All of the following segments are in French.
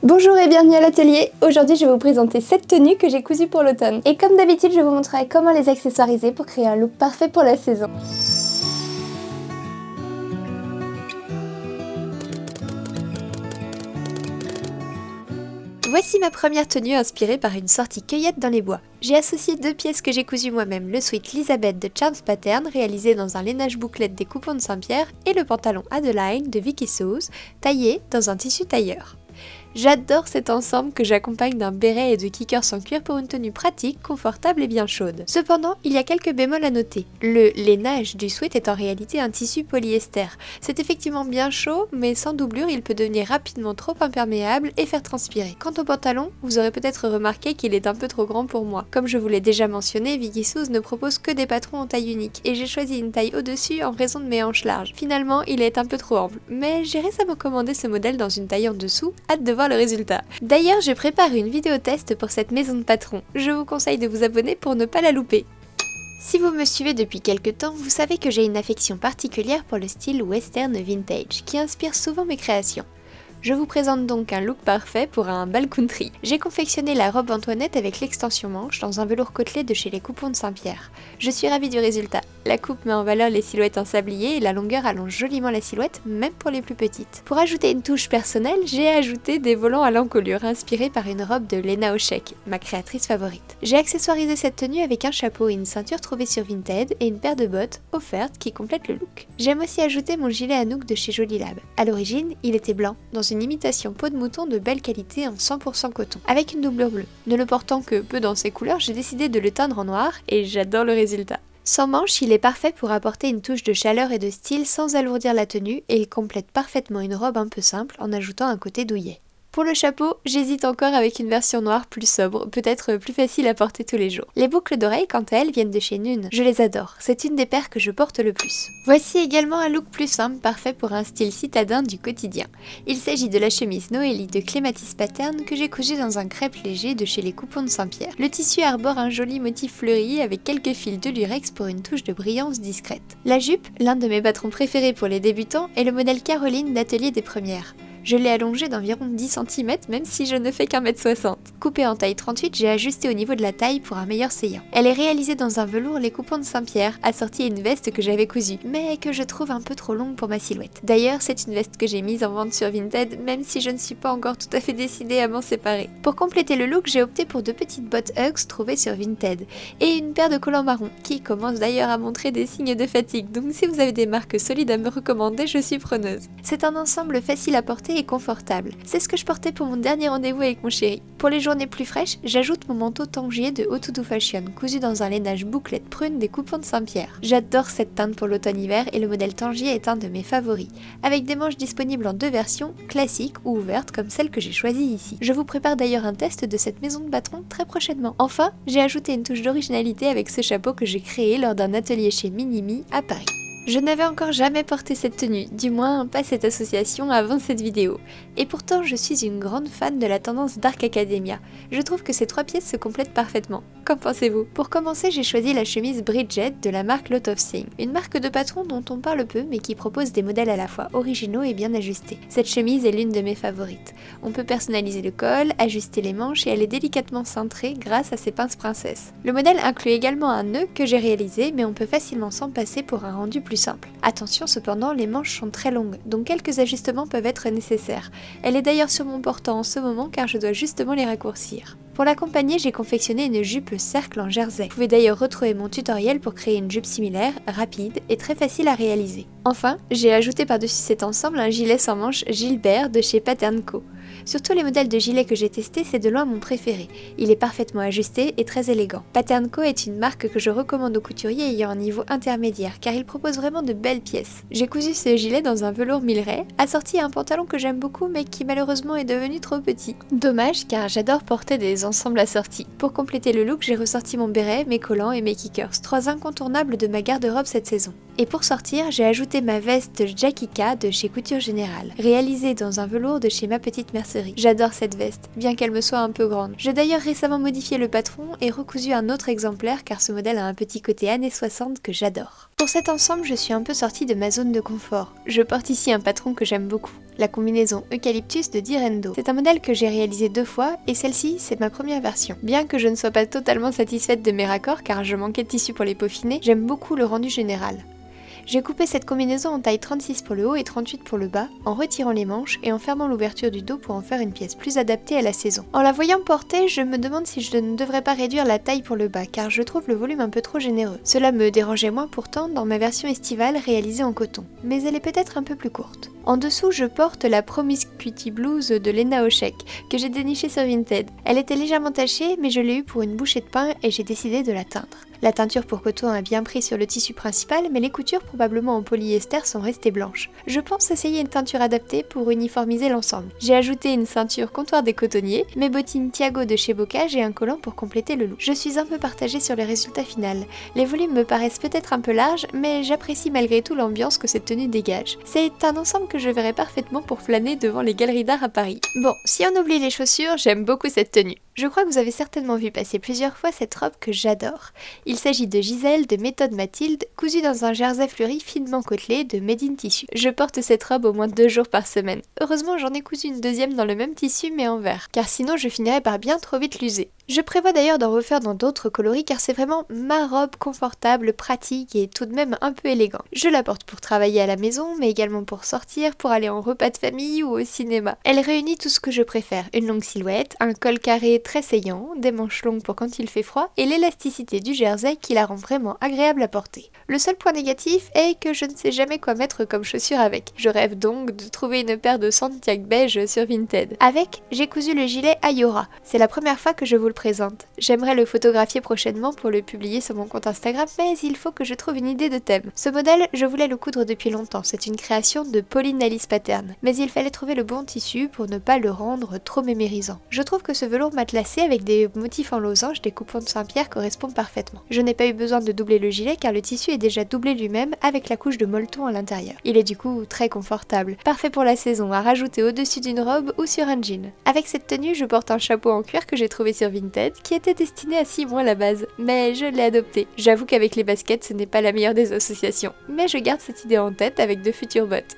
Bonjour et bienvenue à l'atelier. Aujourd'hui je vais vous présenter 7 tenues que j'ai cousues pour l'automne. Et comme d'habitude je vous montrerai comment les accessoiriser pour créer un look parfait pour la saison. Voici ma première tenue inspirée par une sortie cueillette dans les bois. J'ai associé 2 pièces que j'ai cousues moi-même, le sweat Elizabeth de Charms Pattern réalisé dans un lainage bouclette des coupons de Saint-Pierre et le pantalon Adeline de Vicky Sauce taillé dans un tissu tailleur. J'adore cet ensemble que j'accompagne d'un béret et de kickers en cuir pour une tenue pratique, confortable et bien chaude. Cependant, il y a quelques bémols à noter. Le lainage du sweat est en réalité un tissu polyester. C'est effectivement bien chaud, mais sans doublure, il peut devenir rapidement trop imperméable et faire transpirer. Quant au pantalon, vous aurez peut-être remarqué qu'il est un peu trop grand pour moi. Comme je vous l'ai déjà mentionné, Vicky Sauce ne propose que des patrons en taille unique, et j'ai choisi une taille au-dessus en raison de mes hanches larges. Finalement, il est un peu trop ample, mais j'ai récemment commandé ce modèle dans une taille en dessous, hâte de voir le résultat. D'ailleurs, je prépare une vidéo test pour cette maison de patron. Je vous conseille de vous abonner pour ne pas la louper. Si vous me suivez depuis quelques temps, vous savez que j'ai une affection particulière pour le style western vintage, qui inspire souvent mes créations. Je vous présente donc un look parfait pour un bal country. J'ai confectionné la robe Antoinette avec l'extension manche dans un velours côtelé de chez les Coupons de Saint-Pierre. Je suis ravie du résultat. La coupe met en valeur les silhouettes en sablier et la longueur allonge joliment la silhouette, même pour les plus petites. Pour ajouter une touche personnelle, j'ai ajouté des volants à l'encolure inspirés par une robe de Lena Oshek, ma créatrice favorite. J'ai accessoirisé cette tenue avec un chapeau et une ceinture trouvée sur Vinted et une paire de bottes offertes qui complètent le look. J'aime aussi ajouter mon gilet Anouk de chez Jolie Lab. À l'origine, il était blanc, dans une imitation peau de mouton de belle qualité en 100% coton, avec une doublure bleue. Ne le portant que peu dans ses couleurs, j'ai décidé de le teindre en noir et j'adore le résultat. Sans manches, il est parfait pour apporter une touche de chaleur et de style sans alourdir la tenue et il complète parfaitement une robe un peu simple en ajoutant un côté douillet. Pour le chapeau, j'hésite encore avec une version noire plus sobre, peut-être plus facile à porter tous les jours. Les boucles d'oreilles, quant à elles, viennent de chez Nune. Je les adore, c'est une des paires que je porte le plus. Voici également un look plus simple, parfait pour un style citadin du quotidien. Il s'agit de la chemise Noélie de Clématis Pattern que j'ai cousue dans un crêpe léger de chez les Coupons de Saint-Pierre. Le tissu arbore un joli motif fleuri avec quelques fils de lurex pour une touche de brillance discrète. La jupe, l'un de mes patrons préférés pour les débutants, est le modèle Caroline d'Atelier des Premières. Je l'ai allongée d'environ 10 cm même si je ne fais qu'1 m 60. Coupée en taille 38, j'ai ajusté au niveau de la taille pour un meilleur séant. Elle est réalisée dans un velours les Coupons de Saint-Pierre, assortie à une veste que j'avais cousue, mais que je trouve un peu trop longue pour ma silhouette. D'ailleurs, c'est une veste que j'ai mise en vente sur Vinted, même si je ne suis pas encore tout à fait décidée à m'en séparer. Pour compléter le look, j'ai opté pour 2 petites bottes Uggs trouvées sur Vinted, et une paire de collants marron, qui commence d'ailleurs à montrer des signes de fatigue, donc si vous avez des marques solides à me recommander, je suis preneuse. C'est un ensemble facile à porter et confortable. C'est ce que je portais pour mon dernier rendez-vous avec mon chéri. Pour les journées plus fraîches, j'ajoute mon manteau Tangier de How to Do Fashion, cousu dans un lainage bouclette prune des Coupons de Saint-Pierre. J'adore cette teinte pour l'automne-hiver et le modèle Tangier est un de mes favoris, avec des manches disponibles en 2 versions, classiques ou ouvertes comme celle que j'ai choisie ici. Je vous prépare d'ailleurs un test de cette maison de patron très prochainement. Enfin, j'ai ajouté une touche d'originalité avec ce chapeau que j'ai créé lors d'un atelier chez Minimi à Paris. Je n'avais encore jamais porté cette tenue, du moins pas cette association avant cette vidéo. Et pourtant je suis une grande fan de la tendance Dark Academia. Je trouve que ces 3 pièces se complètent parfaitement. Qu'en pensez-vous? Pour commencer, j'ai choisi la chemise Bridget de la marque Lot of Things, une marque de patron dont on parle peu mais qui propose des modèles à la fois originaux et bien ajustés. Cette chemise est l'une de mes favorites. On peut personnaliser le col, ajuster les manches et elle est délicatement cintrée grâce à ses pinces princesses. Le modèle inclut également un nœud que j'ai réalisé mais on peut facilement s'en passer pour un rendu plus simple. Attention cependant, les manches sont très longues, donc quelques ajustements peuvent être nécessaires. Elle est d'ailleurs sur mon portant en ce moment car je dois justement les raccourcir. Pour l'accompagner, j'ai confectionné une jupe cercle en jersey. Vous pouvez d'ailleurs retrouver mon tutoriel pour créer une jupe similaire, rapide et très facile à réaliser. Enfin, j'ai ajouté par-dessus cet ensemble un gilet sans manches Gilbert de chez Pattern Co. Sur tous les modèles de gilets que j'ai testés, c'est de loin mon préféré. Il est parfaitement ajusté et très élégant. Pattern Co est une marque que je recommande aux couturiers ayant un niveau intermédiaire car il propose vraiment de belles pièces. J'ai cousu ce gilet dans un velours Milleray, assorti à un pantalon que j'aime beaucoup mais qui malheureusement est devenu trop petit. Dommage car j'adore porter des ensembles assortis. Pour compléter le look, j'ai ressorti mon béret, mes collants et mes kickers, 3 incontournables de ma garde-robe cette saison. Et pour sortir, j'ai ajouté ma veste Jakika de chez Couture Générale, réalisée dans un velours de chez Ma Petite Mercerie. J'adore cette veste, bien qu'elle me soit un peu grande. J'ai d'ailleurs récemment modifié le patron et recousu un autre exemplaire car ce modèle a un petit côté années 60 que j'adore. Pour cet ensemble, je suis un peu sortie de ma zone de confort. Je porte ici un patron que j'aime beaucoup, la combinaison Eucalyptus de Direndo. C'est un modèle que j'ai réalisé 2 fois et celle-ci, c'est ma première version. Bien que je ne sois pas totalement satisfaite de mes raccords car je manquais de tissu pour les peaufiner, j'aime beaucoup le rendu général. J'ai coupé cette combinaison en taille 36 pour le haut et 38 pour le bas, en retirant les manches et en fermant l'ouverture du dos pour en faire une pièce plus adaptée à la saison. En la voyant portée, je me demande si je ne devrais pas réduire la taille pour le bas, car je trouve le volume un peu trop généreux. Cela me dérangeait moins pourtant dans ma version estivale réalisée en coton, mais elle est peut-être un peu plus courte. En dessous, je porte la Promiscuity Blues de Lena Oshek, que j'ai dénichée sur Vinted. Elle était légèrement tachée, mais je l'ai eue pour une bouchée de pain et j'ai décidé de la teindre. La teinture pour coton a bien pris sur le tissu principal, mais les coutures, probablement en polyester, sont restées blanches. Je pense essayer une teinture adaptée pour uniformiser l'ensemble. J'ai ajouté une ceinture comptoir des cotonniers, mes bottines Thiago de chez Bocage et un collant pour compléter le look. Je suis un peu partagée sur le résultat final. Les volumes me paraissent peut-être un peu larges, mais j'apprécie malgré tout l'ambiance que cette tenue dégage. C'est un ensemble que je verrais parfaitement pour flâner devant les galeries d'art à Paris. Bon, si on oublie les chaussures, j'aime beaucoup cette tenue. Je crois que vous avez certainement vu passer plusieurs fois cette robe que j'adore. Il s'agit de Gisèle de Méthode Mathilde, cousue dans un jersey fleuri finement côtelé de Made in Tissu. Je porte cette robe au moins 2 jours par semaine. Heureusement, j'en ai cousu une deuxième dans le même tissu mais en vert, car sinon je finirais par bien trop vite l'user. Je prévois d'ailleurs d'en refaire dans d'autres coloris car c'est vraiment ma robe confortable, pratique et tout de même un peu élégant. Je la porte pour travailler à la maison, mais également pour sortir, pour aller en repas de famille ou au cinéma. Elle réunit tout ce que je préfère, une longue silhouette, un col carré très saillant, des manches longues pour quand il fait froid et l'élasticité du jersey qui la rend vraiment agréable à porter. Le seul point négatif est que je ne sais jamais quoi mettre comme chaussure avec. Je rêve donc de trouver une paire de Santiago beige sur Vinted. Avec, j'ai cousu le gilet Ayora. C'est la première fois que je vous le présente. J'aimerais le photographier prochainement pour le publier sur mon compte Instagram, mais il faut que je trouve une idée de thème. Ce modèle, je voulais le coudre depuis longtemps, c'est une création de Pauline Alice Pattern, mais il fallait trouver le bon tissu pour ne pas le rendre trop mémérisant. Je trouve que ce velours matelassé avec des motifs en losange des coupons de Saint-Pierre correspond parfaitement. Je n'ai pas eu besoin de doubler le gilet car le tissu est déjà doublé lui-même avec la couche de molleton à l'intérieur. Il est du coup très confortable, parfait pour la saison à rajouter au-dessus d'une robe ou sur un jean. Avec cette tenue, je porte un chapeau en cuir que j'ai trouvé sur Vinted qui était destiné à 6 mois à la base, mais je l'ai adopté. J'avoue qu'avec les baskets ce n'est pas la meilleure des associations, mais je garde cette idée en tête avec de futures bottes.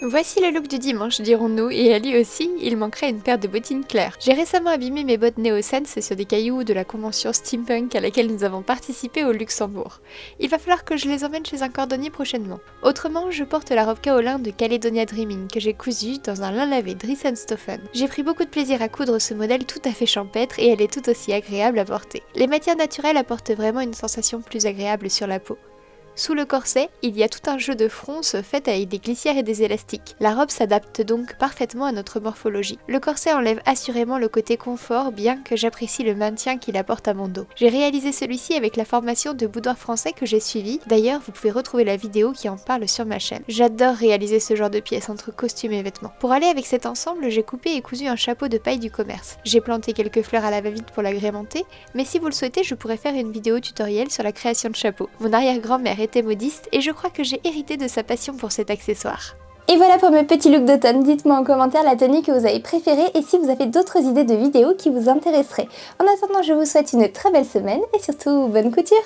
Voici le look du dimanche, dirons-nous, et à lui aussi, il manquerait une paire de bottines claires. J'ai récemment abîmé mes bottes Neosense sur des cailloux de la convention Steampunk à laquelle nous avons participé au Luxembourg. Il va falloir que je les emmène chez un cordonnier prochainement. Autrement, je porte la robe kaolin de Caledonia Dreaming que j'ai cousue dans un lin lavé Drissenstoffen. J'ai pris beaucoup de plaisir à coudre ce modèle tout à fait champêtre et elle est tout aussi agréable à porter. Les matières naturelles apportent vraiment une sensation plus agréable sur la peau. Sous le corset, il y a tout un jeu de fronces fait avec des glissières et des élastiques. La robe s'adapte donc parfaitement à notre morphologie. Le corset enlève assurément le côté confort, bien que j'apprécie le maintien qu'il apporte à mon dos. J'ai réalisé celui-ci avec la formation de boudoir français que j'ai suivie. D'ailleurs, vous pouvez retrouver la vidéo qui en parle sur ma chaîne. J'adore réaliser ce genre de pièces entre costumes et vêtements. Pour aller avec cet ensemble, j'ai coupé et cousu un chapeau de paille du commerce. J'ai planté quelques fleurs à la va-vite pour l'agrémenter, mais si vous le souhaitez, je pourrais faire une vidéo tutoriel sur la création de chapeaux. Mon arrière-grand-mère était modiste et je crois que j'ai hérité de sa passion pour cet accessoire. Et voilà pour mes petits looks d'automne. Dites-moi en commentaire la tenue que vous avez préférée et si vous avez d'autres idées de vidéos qui vous intéresseraient. En attendant, je vous souhaite une très belle semaine et surtout bonne couture!